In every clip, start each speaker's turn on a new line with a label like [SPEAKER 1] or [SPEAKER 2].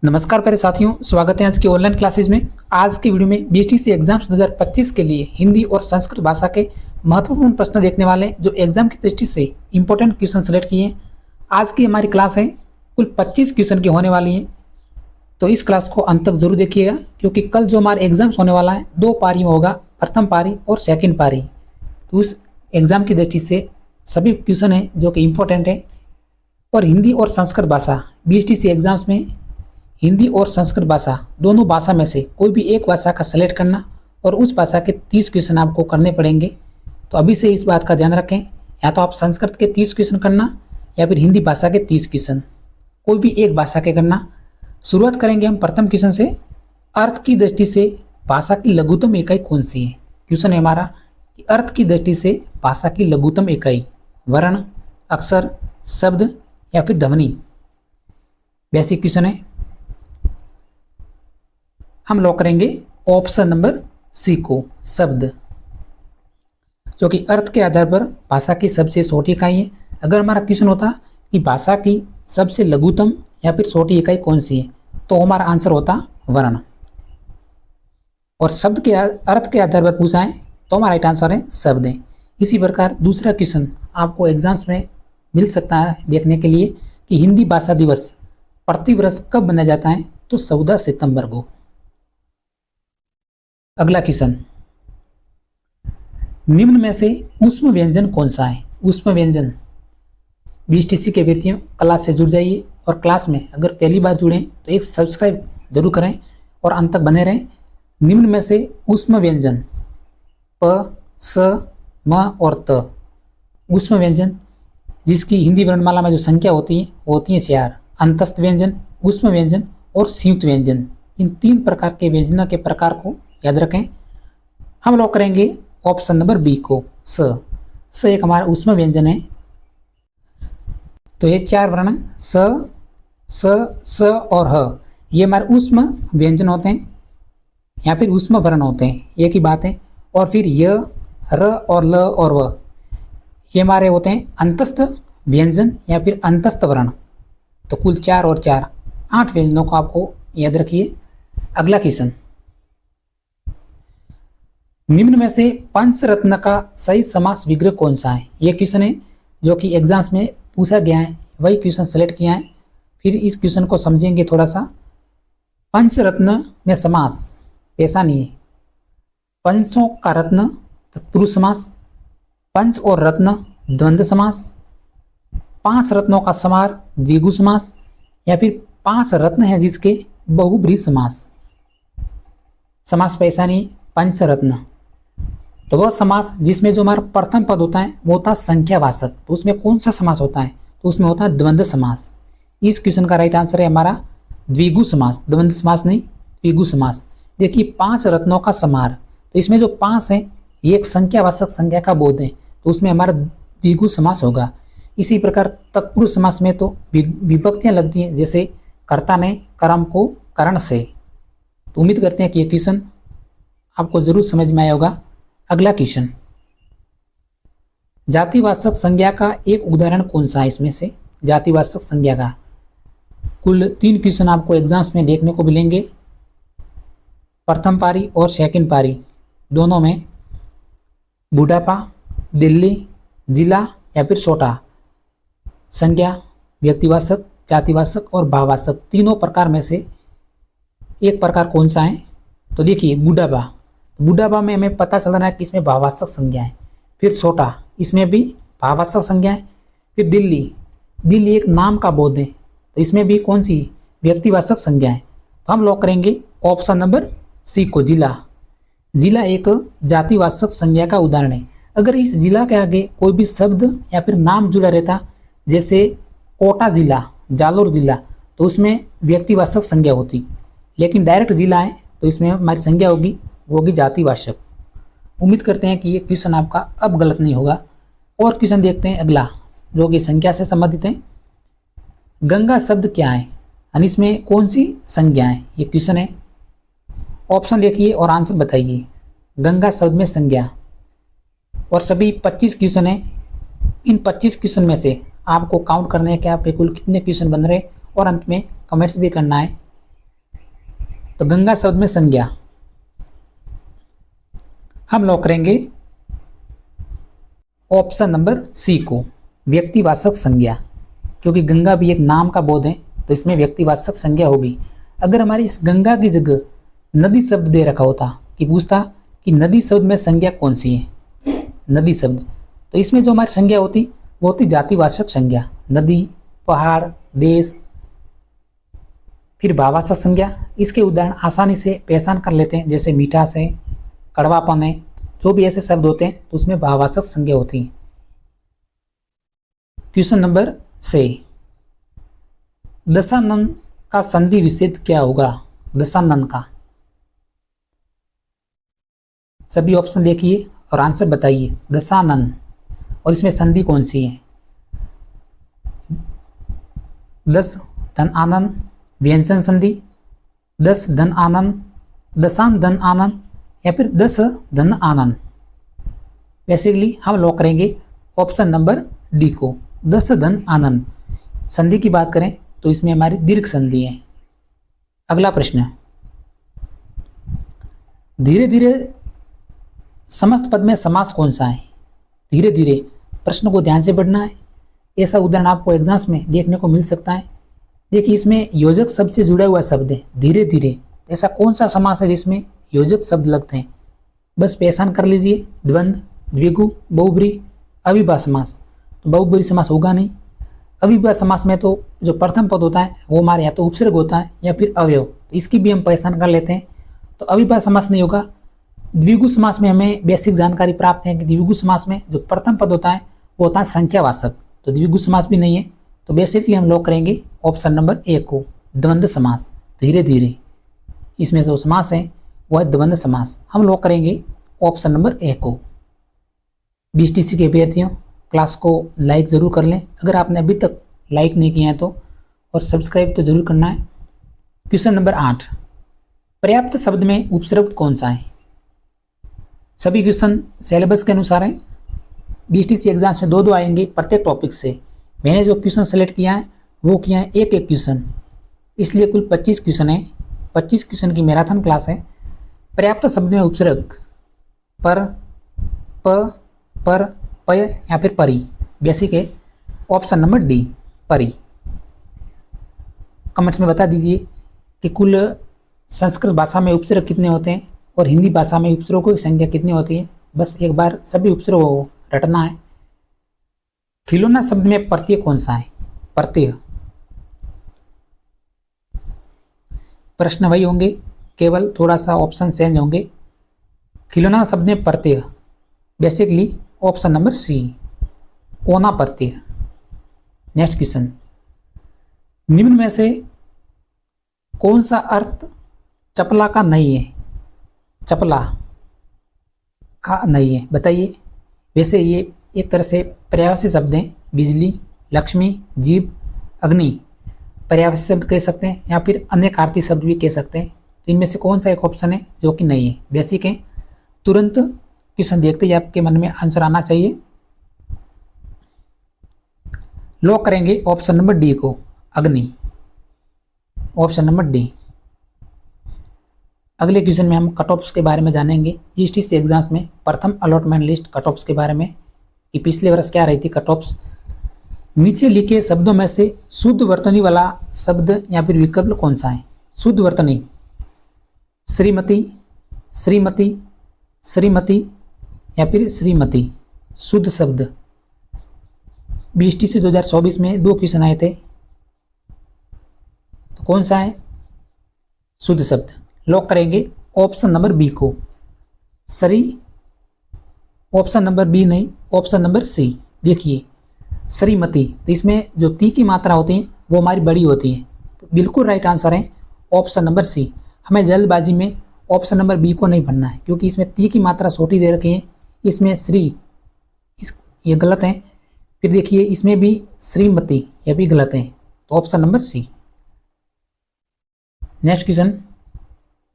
[SPEAKER 1] नमस्कार प्यारे साथियों, स्वागत है आज की ऑनलाइन क्लासेस में। आज की वीडियो में बीटीसी एग्जाम्स 2025 के लिए हिंदी और संस्कृत भाषा के महत्वपूर्ण प्रश्न देखने वाले हैं, जो एग्जाम की दृष्टि से इंपॉर्टेंट क्वेश्चन सेलेक्ट किए हैं। आज की हमारी क्लास है कुल 25 क्वेश्चन की होने वाली है, तो इस क्लास को अंत तक जरूर देखिएगा, क्योंकि कल जो हमारे एग्जाम्स होने वाला है 2 पारी में होगा, प्रथम पारी और सेकेंड पारी। तो उस एग्जाम की दृष्टि से सभी क्वेश्चन हैं जो कि इम्पोर्टेंट है। और हिंदी और संस्कृत भाषा बीटीसी एग्जाम्स में हिंदी और संस्कृत भाषा दोनों भाषा में से कोई भी एक भाषा का सेलेक्ट करना और उस भाषा के 30 क्वेश्चन आपको करने पड़ेंगे। तो अभी से इस बात का ध्यान रखें, या तो आप संस्कृत के 30 क्वेश्चन करना या फिर हिंदी भाषा के 30 क्वेश्चन, कोई भी एक भाषा के करना। शुरुआत करेंगे हम प्रथम क्वेश्चन से। अर्थ की दृष्टि से भाषा की लघुत्तम इकाई कौन सी है? क्वेश्चन है हमारा कि अर्थ की दृष्टि से भाषा की लघुत्तम इकाई वर्ण, अक्षर, शब्द या फिर ध्वनि। बेसिक क्वेश्चन है। हम लॉक करेंगे ऑप्शन नंबर सी को, शब्द, जो कि अर्थ के आधार पर भाषा की सबसे छोटी इकाई है। अगर हमारा क्वेश्चन होता कि भाषा की सबसे लघुत्तम या फिर छोटी इकाई कौन सी है, तो हमारा आंसर होता वर्ण। और शब्द के अर्थ के आधार पर पूछा है तो हमारा राइट आंसर है शब्द है। इसी प्रकार दूसरा क्वेश्चन आपको एग्जाम्स में मिल सकता है देखने के लिए कि हिंदी भाषा दिवस प्रतिवर्ष कब मनाया जाता है, तो 14 सितंबर को। अगला क्वेश्चन, निम्न में से ऊष्म व्यंजन कौन सा है? ऊष्म व्यंजन। बीटीसी के विद्यार्थियों क्लास से जुड़ जाइए, और क्लास में अगर पहली बार जुड़े तो एक सब्सक्राइब जरूर करें और अंत तक बने रहें। निम्न में से ऊष्म व्यंजन प, स, म और त, ऊष्म व्यंजन जिसकी हिंदी वर्णमाला में जो संख्या होती है वो होती है 4। अंतस्थ व्यंजन, ऊष्म व्यंजन और संयुक्त व्यंजन, इन 3 प्रकार के व्यंजनों के प्रकार को याद रखें। हम लॉक करेंगे ऑप्शन नंबर बी को, स। स एक हमारा ऊष्म व्यंजन है। तो ये 4 वर्ण स, स और ह, ये हमारे ऊष्म व्यंजन होते हैं या फिर ऊष्म वर्ण होते हैं, एक ही बात है। और फिर य, र और ल और व, ये हमारे होते हैं अंतस्थ व्यंजन या फिर अंतस्थ वर्ण। तो कुल 4 और 4, 8 व्यंजनों को आपको याद रखिए। अगला क्वेश्चन, निम्न में से पंचरत्न का सही समास विग्रह कौन सा है? ये क्वेश्चन है जो कि एग्जाम्स में पूछा गया है, वही क्वेश्चन सेलेक्ट किया है। फिर इस क्वेश्चन को समझेंगे थोड़ा सा। पंचरत्न में समास ऐसा नहीं है। पंचों का रत्न तत्पुरुष समास, पंच और रत्न द्वंद्व समास, 5 रत्नों का समार द्विगु समास, या फिर 5 रत्न हैं जिसके बहुब्रीहि समास। समास पैसा नहीं, पंचरत्न। तो वह समास जिसमें जो हमारा प्रथम पद होता है वो होता है संख्यावाचक, तो उसमें कौन सा समास होता है? तो उसमें होता है द्वंद्व समास। इस क्वेश्चन का राइट आंसर है हमारा द्विगु समास, द्वंद्व समास नहीं, द्विगु समास। देखिए 5 रत्नों का समार, तो इसमें जो 5 है ये एक संख्यावाचक संज्ञा का बोध है, तो उसमें हमारा द्विगु समास होगा। इसी प्रकार तत्पुरुष समास में तो विभक्तियां लगती हैं, जैसे कर्ता ने कर्म को करण से। तो उम्मीद करते हैं कि ये क्वेश्चन आपको जरूर समझ में आया होगा। अगला क्वेश्चन, जातिवाचक संज्ञा का एक उदाहरण कौन सा है? इसमें से जातिवाचक संज्ञा का कुल 3 क्वेश्चन आपको एग्जाम्स में देखने को मिलेंगे, प्रथम पारी और सेकंड पारी दोनों में। बुढ़ापा, दिल्ली, जिला या फिर छोटा, संज्ञा, व्यक्तिवाचक, जातिवाचक और भाववाचक, तीनों प्रकार में से एक प्रकार कौन सा है? तो देखिए बुढ़ापा, बुढ़ापा में हमें पता चल रहा है कि इसमें भाववाचक संज्ञा है। फिर छोटा, इसमें भी भाववाचक संज्ञा है। फिर दिल्ली, दिल्ली एक नाम का बोध है, तो इसमें भी कौन सी? व्यक्तिवाचक संज्ञा है। तो हम लॉक करेंगे ऑप्शन नंबर सी को, जिला। जिला एक जातिवाचक संज्ञा का उदाहरण है। अगर इस जिला के आगे कोई भी शब्द या फिर नाम जुड़ा रहता, जैसे कोटा जिला, जालोर जिला, तो उसमें व्यक्तिवाचक संज्ञा होती। लेकिन डायरेक्ट जिला है तो इसमें हमारी संज्ञा होगी, वो होगी जातिवाचक। उम्मीद करते हैं कि ये क्वेश्चन आपका अब गलत नहीं होगा। और क्वेश्चन देखते हैं अगला, जो कि संख्या से संबंधित है। गंगा शब्द क्या है और इसमें कौन सी संज्ञा है? ये क्वेश्चन है। ऑप्शन देखिए और आंसर बताइए। गंगा शब्द में संज्ञा, और सभी 25 क्वेश्चन है। इन 25 क्वेश्चन में से आपको काउंट करना है कि आपके कुल कितने क्वेश्चन बन रहे, और अंत में कमेंट्स भी करना है तो गंगा शब्द में संज्ञा हम लॉक करेंगे ऑप्शन नंबर सी को, व्यक्तिवाचक संज्ञा, क्योंकि गंगा भी एक नाम का बोध है तो इसमें व्यक्तिवाचक संज्ञा होगी। अगर हमारी इस गंगा की जगह नदी शब्द दे रखा होता कि पूछता कि नदी शब्द में संज्ञा कौन सी है, नदी शब्द, तो इसमें जो हमारी संज्ञा होती वो होती जातिवाचक संज्ञा, नदी, पहाड़, देश। फिर भाववाचक संज्ञा, इसके उदाहरण आसानी से पहचान कर लेते हैं, जैसे मीठास है, कड़वापन है, जो भी ऐसे शब्द होते हैं तो उसमें भाववाचक संज्ञा होती है। क्वेश्चन नंबर 6, दशानन का संधि विच्छेद क्या होगा? दशानन का सभी ऑप्शन देखिए और आंसर बताइए। दशानन और इसमें संधि कौन सी है? दस धन आनंद व्यंजन संधि, दस धन आनंद, दशान धन आनंद, या फिर दस धन आनंद। बेसिकली हम लॉक करेंगे ऑप्शन नंबर डी को, दस धन आनंद। संधि की बात करें तो इसमें हमारी दीर्घ संधि है। अगला प्रश्न, धीरे धीरे समस्त पद में समास कौन सा है? धीरे धीरे, प्रश्न को ध्यान से पढ़ना है। ऐसा उदाहरण आपको एग्जाम्स में देखने को मिल सकता है। देखिए इसमें योजक शब्द से जुड़ा हुआ शब्द है धीरे धीरे, ऐसा कौन सा समास है जिसमें योजक शब्द लगते हैं? बस पहचान कर लीजिए, द्वंद्व, द्विगु, बहुब्री, अविभा समास। तो बहुब्री समास होगा नहीं। अविभा समास में तो जो प्रथम पद होता है वो हमारे या तो उपसर्ग होता है या फिर अवयव, तो इसकी भी हम पहचान कर लेते हैं। तो अविभा समास नहीं होगा। द्विगु समास में हमें बेसिक जानकारी प्राप्त है कि द्विगु समास में जो प्रथम पद होता है वो होता है संख्यावाचक, तो द्विगु समास भी नहीं है। तो बेसिकली हम लॉक करेंगे ऑप्शन नंबर ए को, द्वंद्व समास, धीरे धीरे। इसमें जो समास है वो है द्वंद्व समास। हम लॉक करेंगे ऑप्शन नंबर ए को। BTC के अभ्यर्थियों, क्लास को लाइक ज़रूर कर लें अगर आपने अभी तक लाइक नहीं किया है तो, और सब्सक्राइब तो जरूर करना है। क्वेश्चन नंबर 8, पर्याप्त शब्द में उपसर्ग कौन सा है? सभी क्वेश्चन सिलेबस के अनुसार हैं। BTC एग्जाम्स में दो आएंगे प्रत्येक टॉपिक से। मैंने जो क्वेश्चन सेलेक्ट किया है वो किया है एक क्वेश्चन, इसलिए कुल 25 क्वेश्चन है। 25 क्वेश्चन की मैराथन क्लास है। पर्याप्त शब्द में उपसर्ग पर, पय या फिर परी। बेसिक है ऑप्शन नंबर डी, परी। कमेंट्स में बता दीजिए कि कुल संस्कृत भाषा में उपसर्ग कितने होते हैं और हिंदी भाषा में उपसर्गों की संख्या कितनी होती है। बस एक बार सभी उपसर्गों को रटना है। खिलौना शब्द में प्रत्यय कौन सा है? प्रत्यय। प्रश्न वही होंगे, केवल थोड़ा सा ऑप्शन चेंज होंगे। खिलौना शब्द में प्रत्यय बेसिकली ऑप्शन नंबर सी, ओना प्रत्यय। नेक्स्ट क्वेश्चन, निम्न में से कौन सा अर्थ चपला का नहीं है? चपला का नहीं है, बताइए। वैसे ये एक तरह से पर्यायवाची शब्द हैं, बिजली, लक्ष्मी, जीव, अग्नि। पर्यायवाची शब्द कह सकते हैं या फिर अनेकार्थी शब्द भी कह सकते हैं। तो इनमें से कौन सा एक ऑप्शन है जो कि नहीं है? बेसिक है। तुरंत क्वेश्चन देखते ही आपके मन में आंसर आना चाहिए। लॉक करेंगे ऑप्शन नंबर डी को, अग्नि। Option number D. अगले क्वेश्चन में हम कट ऑफ्स के बारे में जानेंगे। BTC एग्जाम्स में प्रथम अलॉटमेंट लिस्ट कट ऑफ्स के बारे में कि पिछले वर्ष क्या रही थी कट ऑफ्स। नीचे लिखे शब्दों में से शुद्ध वर्तनी वाला शब्द या फिर विकल्प कौन सा है? शुद्ध वर्तनी, श्रीमती, श्रीमती, श्रीमती या फिर श्रीमती। शुद्ध शब्द। BTC 2024 में 2 क्वेश्चन आए थे, तो कौन सा है शुद्ध शब्द? लॉक करेंगे ऑप्शन नंबर बी को, सरी। ऑप्शन नंबर बी नहीं, ऑप्शन नंबर सी। देखिए श्रीमती, तो इसमें जो ती की मात्रा होती है वो हमारी बड़ी होती है, तो बिल्कुल राइट आंसर है ऑप्शन नंबर सी। हमें जल्दबाजी में ऑप्शन नंबर बी को नहीं भरना है क्योंकि इसमें ती की मात्रा छोटी दे रखी है, इसमें श्री, ये गलत है। फिर देखिए इसमें भी श्रीमती, ये भी गलत है, तो option number C. Next question,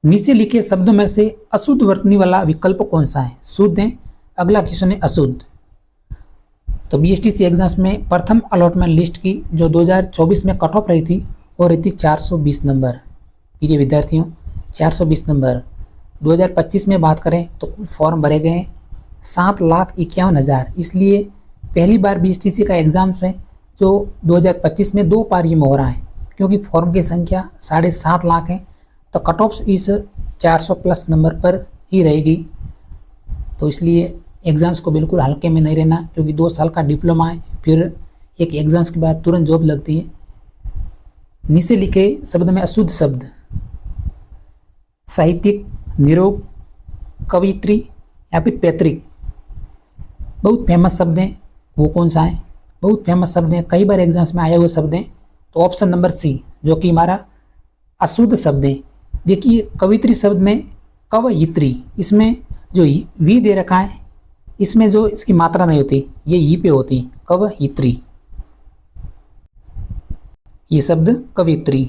[SPEAKER 1] नीचे लिखे शब्दों में से अशुद्ध वर्तनी वाला विकल्प कौन सा है? शुद्ध है। अगला क्वेश्चन है अशुद्ध। तो BTC एग्जाम्स में प्रथम अलॉटमेंट लिस्ट की जो 2024 में कट ऑफ रही थी वो रही थी 420 नंबर। प्रिय विद्यार्थियों, 420 नंबर। 2025 में बात करें तो कुल फॉर्म भरे गए हैं 7,51,000। इसलिए पहली बार बीएसटीसी का एग्ज़ाम्स है जो 2025 में 2 पारी में हो रहा है, क्योंकि फॉर्म की संख्या 7.5 लाख है, तो कट ऑफ इस 400 प्लस नंबर पर ही रहेगी। तो इसलिए एग्ज़ाम्स को बिल्कुल हल्के में नहीं रहना, क्योंकि 2 साल का डिप्लोमा है, फिर एक एग्ज़ाम्स के बाद तुरंत जॉब लगती है। नीचे लिखे शब्द में अशुद्ध शब्द साहित्यिक, निरोग, कवित्री या फिर पैतृक, बहुत फेमस शब्द हैं, वो कौन सा है? बहुत फेमस शब्द हैं, कई बार एग्जाम्स में आए हुए शब्द हैं, तो ऑप्शन नंबर सी जो कि हमारा अशुद्ध शब्द है। देखिए कवित्री शब्द में कवयित्री, इसमें जो वी दे रखा है, इसमें जो इसकी मात्रा नहीं होती, ये ई पे होती, कवयित्री, ये शब्द कवित्री।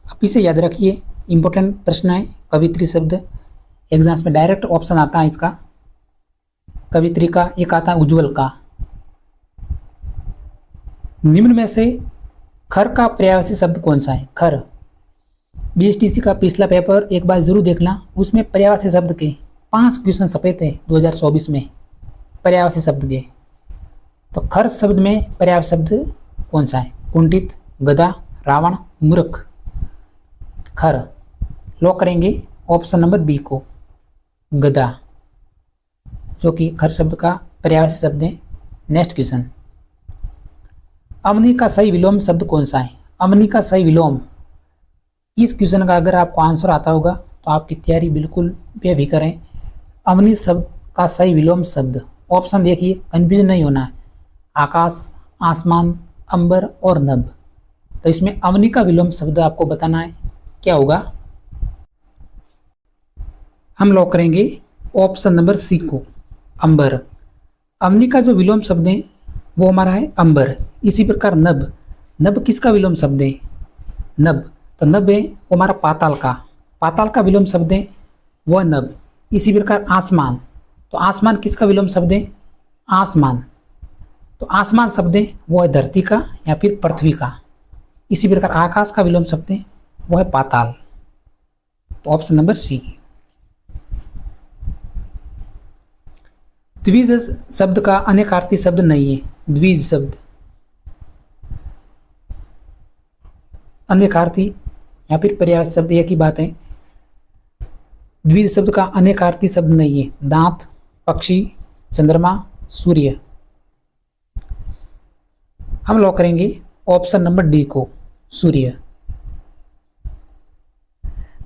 [SPEAKER 1] अब इसे याद रखिए, इंपॉर्टेंट प्रश्न है। कवित्री शब्द एग्जाम्स में डायरेक्ट ऑप्शन आता है इसका, कवित्री का। एक आता है उज्ज्वल का। निम्न में से खर का पर्यायवाची शब्द कौन सा है? खर। बीएसटीसी का पिछला पेपर एक बार जरूर देखना, उसमें पर्यायवाची शब्द के 5 क्वेश्चन छपे थे 2024 में, पर्यायवाची शब्द के। तो खर शब्द में पर्यायवाची शब्द कौन सा है? कुंठित, गधा, रावण, मूर्ख। खर लॉक करेंगे ऑप्शन नंबर बी को, गधा, जो कि खर शब्द का पर्यायवाची शब्द है। नेक्स्ट क्वेश्चन, अमनी का सही विलोम शब्द कौन सा है? अमनी का सही विलोम, इस क्वेश्चन का अगर आपको आंसर आता होगा तो आपकी तैयारी बिल्कुल पे भी करें। अमनी शब्द का सही विलोम शब्द, ऑप्शन देखिए, कन्फ्यूजन नहीं होना है, आकाश, आसमान, अंबर और नभ। तो इसमें अमनी का विलोम शब्द आपको बताना है, क्या होगा? हम लॉक करेंगे ऑप्शन नंबर सी को, अंबर। अमनी का जो विलोम शब्द है वो हमारा है अंबर। इसी प्रकार नभ, नभ किसका विलोम शब्द है? नभ, तो नभ है वो हमारा पाताल का, पाताल का विलोम शब्द है वह नभ। इसी प्रकार आसमान, तो आसमान किसका विलोम शब्द है? आसमान, तो आसमान शब्द है वो है धरती का या फिर पृथ्वी का। इसी प्रकार आकाश का विलोम शब्द है वो है पाताल, तो ऑप्शन नंबर सी। द्विज शब्द का अनेकार्थी शब्द नहीं है, द्विज शब्द अनेकार्थी या फिर पर्यायवाची शब्द एक ही बात है। द्विज शब्द का अनेकार्थी शब्द नहीं है। दांत, पक्षी, चंद्रमा, सूर्य। हम लॉक करेंगे ऑप्शन नंबर डी को, सूर्य।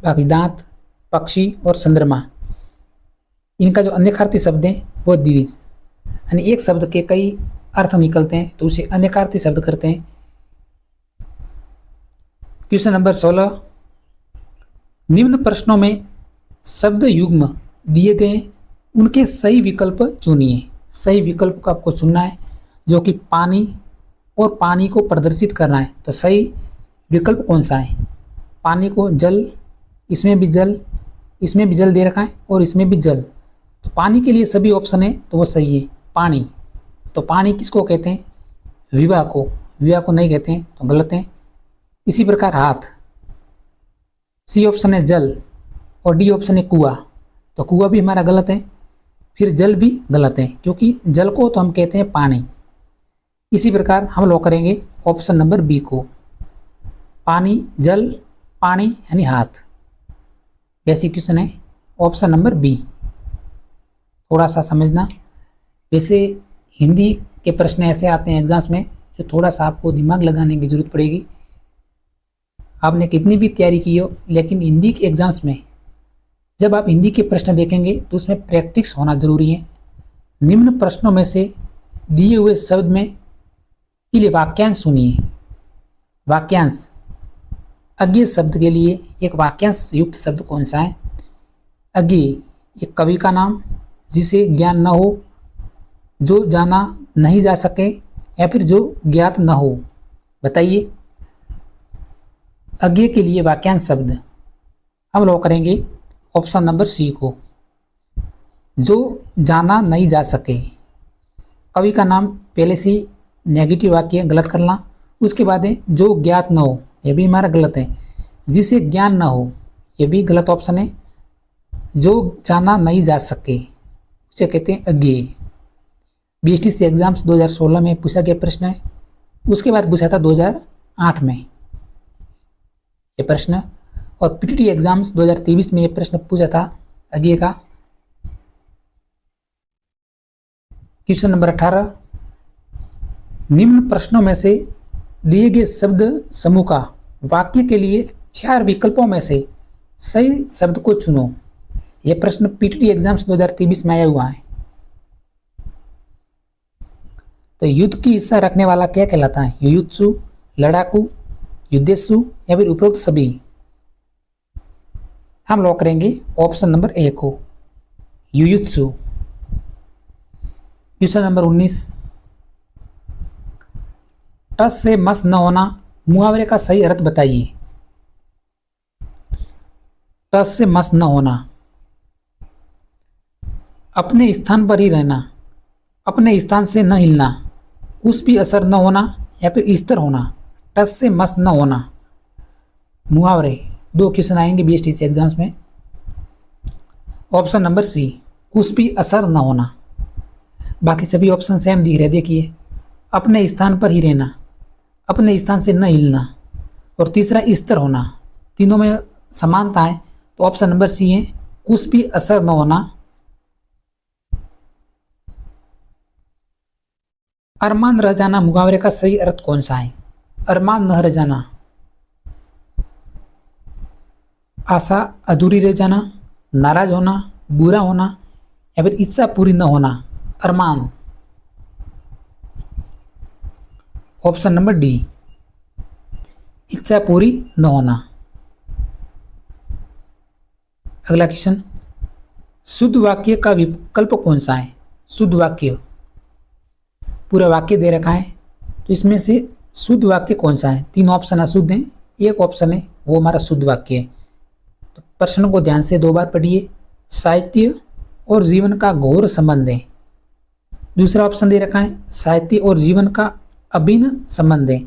[SPEAKER 1] बाकी दांत, पक्षी और चंद्रमा, इनका जो अनेकार्थी शब्द है वो द्विज, यानी एक शब्द के कई अर्थ निकलते हैं तो उसे अनेकार्थी शब्द करते हैं। क्वेश्चन नंबर 16, निम्न प्रश्नों में शब्द युग्म दिए गए, उनके सही विकल्प चुनिए। सही विकल्प को आपको चुनना है, जो कि पानी और पानी को प्रदर्शित करना है। तो सही विकल्प कौन सा है? पानी को जल, इसमें भी जल, इसमें भी जल दे रखा है और इसमें भी जल, तो पानी के लिए सभी ऑप्शन है तो वो सही है, पानी। तो पानी किसको कहते हैं? विवाह को, विवाह को नहीं कहते हैं तो गलत है। इसी प्रकार हाथ, सी ऑप्शन है जल और डी ऑप्शन है कुआं, तो कुआं भी हमारा गलत है, फिर जल भी गलत है, क्योंकि जल को तो हम कहते हैं पानी। इसी प्रकार हम लॉक करेंगे ऑप्शन नंबर बी को, पानी, जल, पानी यानी हाथ। बेसिक क्वेश्चन है ऑप्शन नंबर बी। थोड़ा सा समझना, वैसे हिंदी के प्रश्न ऐसे आते हैं एग्जाम्स में जो थोड़ा सा आपको दिमाग लगाने की जरूरत पड़ेगी। आपने कितनी भी तैयारी की हो, लेकिन हिंदी के एग्जाम्स में जब आप हिंदी के प्रश्न देखेंगे तो उसमें प्रैक्टिस होना जरूरी है। निम्न प्रश्नों में से दिए हुए शब्द में के लिए वाक्यांश सुनिए। वाक्यांश, अज्ञेय शब्द के लिए एक वाक्यांश युक्त शब्द कौन सा है? अज्ञेय, एक कवि का नाम जिसे ज्ञान न हो, जो जाना नहीं जा सके या फिर जो ज्ञात न हो, बताइए। अज्ञेय के लिए वाक्यांश शब्द हम लोग करेंगे ऑप्शन नंबर सी को, जो जाना नहीं जा सके। कवि का नाम पहले से नेगेटिव वाक्य गलत करना, उसके बाद है जो ज्ञात न हो, यह भी हमारा गलत है। जिसे ज्ञान न हो, ये भी गलत ऑप्शन है। जो जाना नहीं जा सके उसे कहते हैं अज्ञेय। बीएसटीसी एग्जाम्स 2016 में पूछा गया प्रश्न है। उसके बाद पूछा था 2008 में ये प्रश्न, और पीटीटी एग्जाम्स 2023 में ये प्रश्न पूछा था अज्ञेय का। क्वेश्चन नंबर 18, निम्न प्रश्नों में से दिए गए शब्द समूह का वाक्य के लिए 4 विकल्पों में से सही शब्द को चुनो। यह प्रश्न पीटीटी एग्जाम्स 2023 में आया हुआ है। तो युद्ध की इच्छा रखने वाला क्या कहलाता है? युयुत्सु, लड़ाकू, युद्धेशु या फिर उपरोक्त सभी। हम लॉक करेंगे ऑप्शन नंबर ए को, युयुत्सु। क्वेश्चन नंबर 19, टस से मस न होना मुहावरे का सही अर्थ बताइए। टस से मस न होना, अपने स्थान पर ही रहना, अपने स्थान से न हिलना, कुछ भी असर न होना या फिर स्थिर होना। टस से मस न होना मुहावरे। 2 क्वेश्चन आएंगे बीएसटीसी एग्जाम्स में। ऑप्शन नंबर सी, कुछ भी असर न होना। बाकी सभी ऑप्शन सेम दिख रहे, देखिए, अपने स्थान पर ही रहना, अपने स्थान से न हिलना, और तीसरा स्थिर होना। तीनों में समानता है, तो ऑप्शन नंबर सी है, कुछ भी असर न होना। अरमान रह जाना मुहावरे का सही अर्थ कौन सा है? अरमान न रह जाना, आशा अधूरी रह जाना, नाराज होना, बुरा होना या फिर इच्छा पूरी न होना। अरमान। ऑप्शन नंबर डी, इच्छा पूरी न होना। अगला क्वेश्चन, शुद्ध वाक्य का विकल्प कौन सा है? शुद्ध वाक्य, पूरा वाक्य दे रखा है, तो इसमें से शुद्ध वाक्य कौन सा है? 3 ऑप्शन अशुद्ध हैं, एक ऑप्शन है वो हमारा शुद्ध वाक्य है। तो प्रश्न को ध्यान से 2 बार पढ़िए। साहित्य और जीवन का घोर संबंध है। दूसरा ऑप्शन दे रखा है साहित्य और जीवन का अभिन्न संबंध है।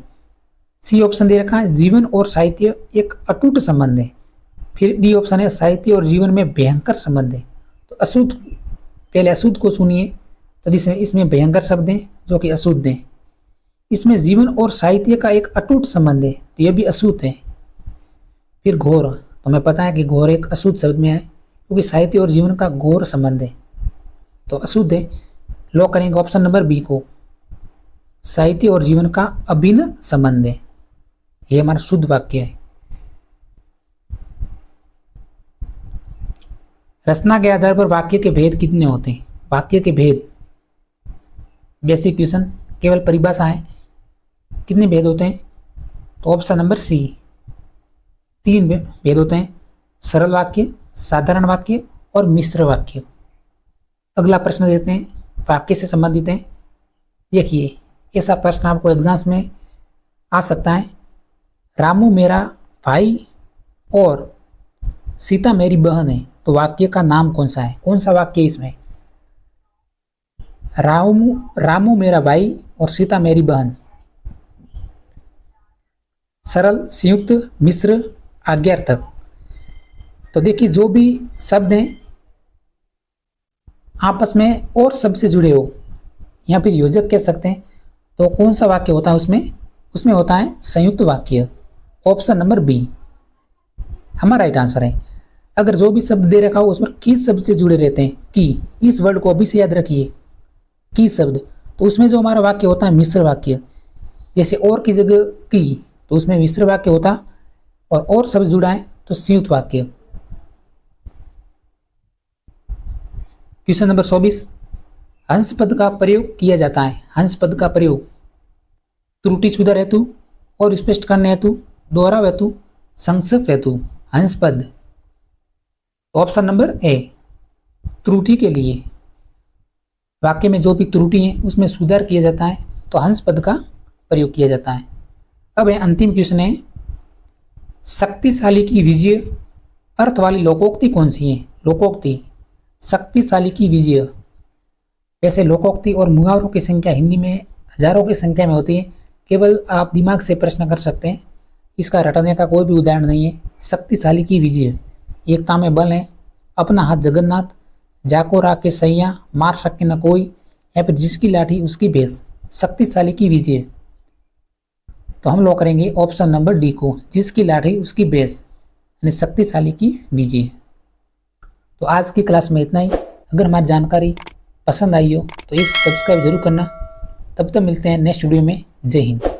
[SPEAKER 1] सी ऑप्शन दे रखा है जीवन और साहित्य एक अटूट संबंध है। फिर डी ऑप्शन है साहित्य और जीवन में भयंकर संबंध है। तो अशुद्ध, पहले अशुद्ध को सुनिए, तो इसमें भयंकर शब्द हैं जो कि अशुद्ध हैं। इसमें जीवन और साहित्य का एक अटूट संबंध है, तो यह भी अशुद्ध है। फिर घोर, तो हमें पता है कि घोर एक अशुद्ध शब्द में है, क्योंकि साहित्य और जीवन का घोर संबंध है, तो अशुद्ध है। लॉक करेंगे ऑप्शन नंबर बी को, साहित्य और जीवन का अभिन्न संबंध है। यह हमारा शुद्ध वाक्य है। रचना के आधार पर वाक्य के भेद कितने होते हैं? वाक्य के भेद, बेसिक क्वेश्चन, केवल परिभाषा है। कितने भेद होते हैं? तो ऑप्शन नंबर सी, 3 भेद होते हैं, सरल वाक्य, साधारण वाक्य और मिश्र वाक्य। अगला प्रश्न देते हैं, वाक्य से संबंधित है। देखिए, ऐसा प्रश्न आपको एग्जाम्स में आ सकता है। रामू मेरा भाई और सीता मेरी बहन है, तो वाक्य का नाम कौन सा है? कौन सा वाक्य है इसमें? रामू मेरा भाई और सीता मेरी बहन। सरल, संयुक्त, मिश्र, आज्ञार्थक। तो देखिए, जो भी शब्द हैं आपस में और शब्द से जुड़े हो या फिर योजक कह सकते हैं, तो कौन सा वाक्य होता है उसमें होता है संयुक्त वाक्य। ऑप्शन नंबर बी हमारा राइट आंसर है। अगर जो भी शब्द दे रखा हो उसमें किस शब्द से जुड़े रहते हैं, की, इस वर्ड को अभी से याद रखिए, की शब्द, तो उसमें जो हमारा वाक्य होता है मिश्र वाक्य। जैसे और की जगह की, तो उसमें मिश्र वाक्य होता, और शब्द जुड़ा है तो संयुक्त वाक्य। क्वेश्चन नंबर 24, हंस पद का प्रयोग किया जाता है। हंस पद का प्रयोग त्रुटि सुधार हेतु और स्पष्ट करने हेतु, दोहराव हेतु, संक्षेप हेतु। हंस पद, ऑप्शन नंबर ए, त्रुटि के लिए। वाक्य में जो भी त्रुटि है उसमें सुधार किया जाता है, तो हंस पद का प्रयोग किया जाता है। अब अंतिम क्वेश्चन है, शक्तिशाली की विजय अर्थ वाली लोकोक्ति कौन सी है? लोकोक्ति, शक्तिशाली की विजय। वैसे लोकोक्ति और मुहावरों की संख्या हिंदी में हजारों की संख्या में होती है, केवल आप दिमाग से प्रश्न कर सकते हैं, इसका रटने का कोई भी उदाहरण नहीं है। शक्तिशाली की विजय, एकता में बल है, अपना हाथ जगन्नाथ, जाको राके सैया, मार सके न कोई, या फिर जिसकी लाठी उसकी भैंस, शक्तिशाली की विजय। तो हम लोग करेंगे ऑप्शन नंबर डी को, जिसकी लाठी उसकी भैंस यानी शक्तिशाली की विजय। तो आज की क्लास में इतना ही। अगर हमारी जानकारी पसंद आई हो तो एक सब्सक्राइब जरूर करना। तब तक मिलते हैं नेक्स्ट वीडियो में। जय हिंद।